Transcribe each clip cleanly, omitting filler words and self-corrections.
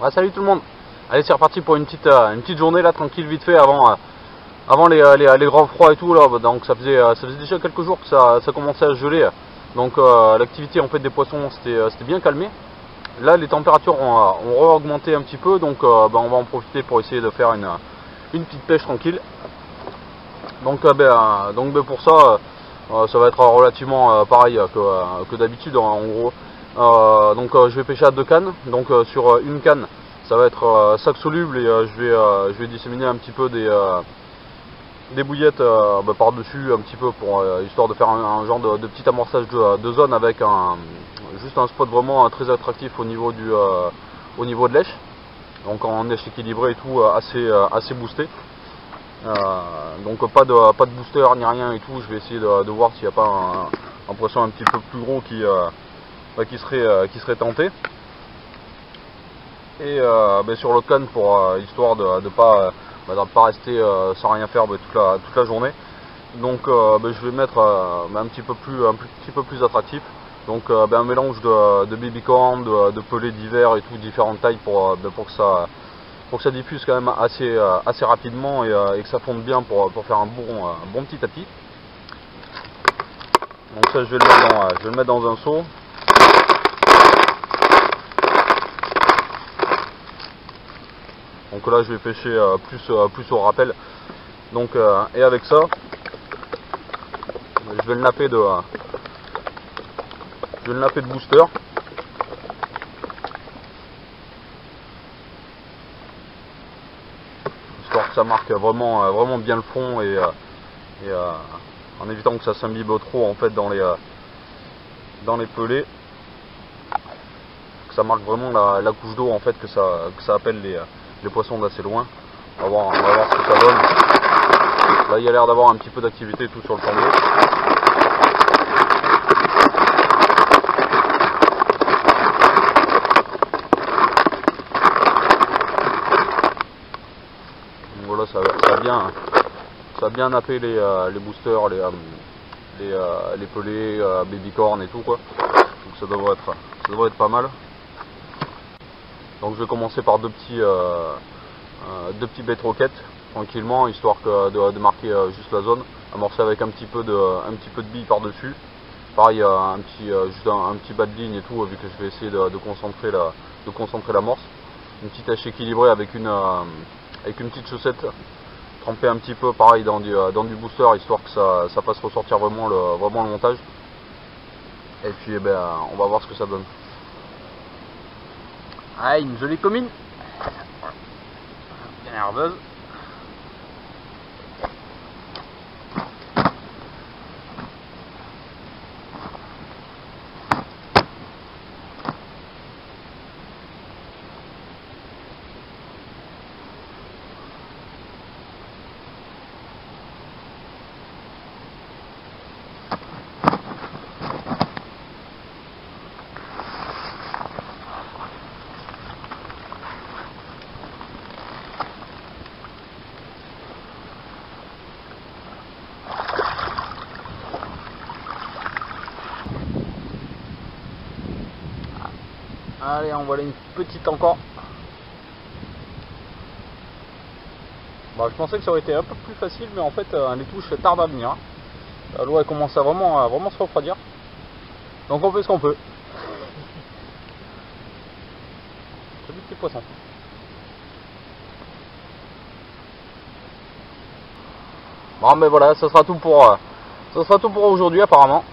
Ah, salut tout le monde. Allez, c'est reparti pour une petite journée là, tranquille, vite fait avant les grands froids et tout là. Donc ça faisait déjà quelques jours que ça commençait à geler. Donc l'activité en fait des poissons c'était bien calmé. Là les températures ont augmenté un petit peu, donc on va en profiter pour essayer de faire une petite pêche tranquille. Donc pour ça ça va être relativement pareil que d'habitude en gros. Je vais pêcher à 2 cannes, donc sur une canne ça va être sac soluble et je vais disséminer un petit peu des bouillettes par dessus un petit peu pour histoire de faire un genre de petit amorçage de zone avec juste un spot vraiment très attractif au niveau de l'èche, donc en èche équilibré et tout, assez boosté. Donc pas de booster ni rien et tout. Je vais essayer de voir s'il n'y a pas un poisson un petit peu plus gros qui serait tenté. Et sur l'autre canne pour histoire de pas rester sans rien faire toute la journée. Donc je vais mettre un petit peu plus attractif. Donc un mélange de babycorn, de pelés divers et tout, différentes tailles pour que ça diffuse quand même assez rapidement et que ça fonde bien pour faire un bon petit tapis. Donc ça je vais le mettre dans un seau. Donc là je vais pêcher plus au rappel. Donc et avec ça je vais le napper de booster. Histoire que ça marque vraiment bien le fond et en évitant que ça s'imbibe trop en fait dans les pelés. Que ça marque vraiment la couche d'eau en fait que ça appelle les poissons d'assez loin. On va voir ce que ça donne. Là il y a l'air d'avoir un petit peu d'activité tout sur le fond d'eau. Voilà, ça a bien nappé les boosters, les pelés, babycorn et tout quoi. Donc ça devrait être pas mal. Donc je vais commencer par deux petits bait roquettes tranquillement, histoire de marquer juste la zone, amorcer avec un petit peu de bille par dessus. Pareil juste un petit bas de ligne et tout, vu que je vais essayer de concentrer l'amorce. Une petite hache équilibrée avec une petite chaussette trempée un petit peu pareil dans du booster, histoire que ça fasse ressortir vraiment le montage. Et puis on va voir ce que ça donne. Ah, une jolie commune, bien nerveuse. Allez, en voilà une petite encore. Bah, je pensais que ça aurait été un peu plus facile, mais en fait les touches tardent à venir. L'eau elle commence à vraiment se refroidir. Donc on fait ce qu'on peut. Joli petit poisson. Bon, mais voilà, ça sera tout pour aujourd'hui apparemment.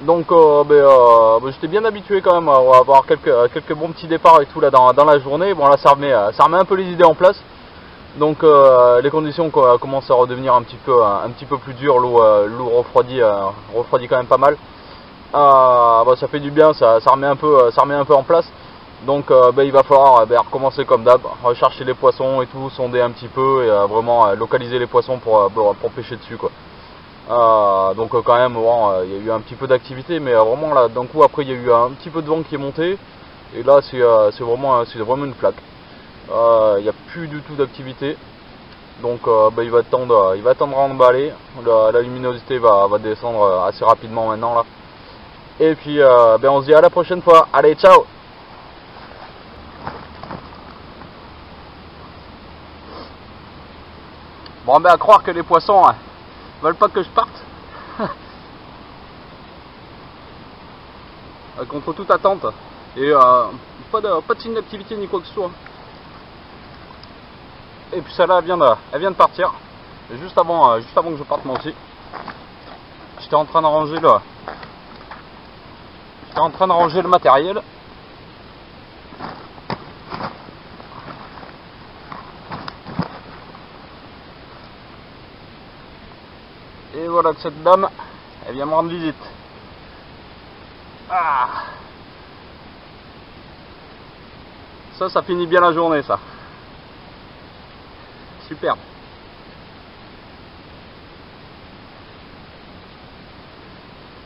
Donc j'étais bien habitué quand même à avoir quelques bons petits départs et tout là dans la journée. Bon là ça remet un peu les idées en place. Donc les conditions commencent à redevenir un petit peu plus dures. L'eau refroidit quand même pas mal. Ça fait du bien, ça remet un peu en place. Donc il va falloir recommencer comme d'hab, rechercher les poissons et tout, sonder un petit peu et vraiment localiser les poissons pour pêcher dessus quoi. Donc quand même il y a eu un petit peu d'activité, mais vraiment là d'un coup après il y a eu un petit peu de vent qui est monté et là c'est vraiment une flaque. Il n'y a plus du tout d'activité, donc il va attendre à emballer. La luminosité va descendre assez rapidement maintenant là. Et puis on se dit à la prochaine fois. Allez, ciao. Bon ben à croire que les poissons veulent pas que je parte. Contre toute attente. Et pas de signe d'activité ni quoi que ce soit. Et puis celle-là elle vient de partir. Et juste avant que je parte moi aussi. J'étais en train de ranger le matériel. Et voilà que cette dame, elle vient me rendre visite. Ah. Ça finit bien la journée, ça. Superbe.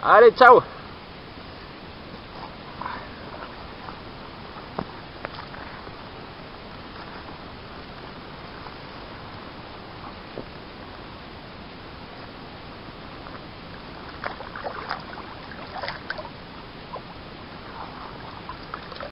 Allez, ciao!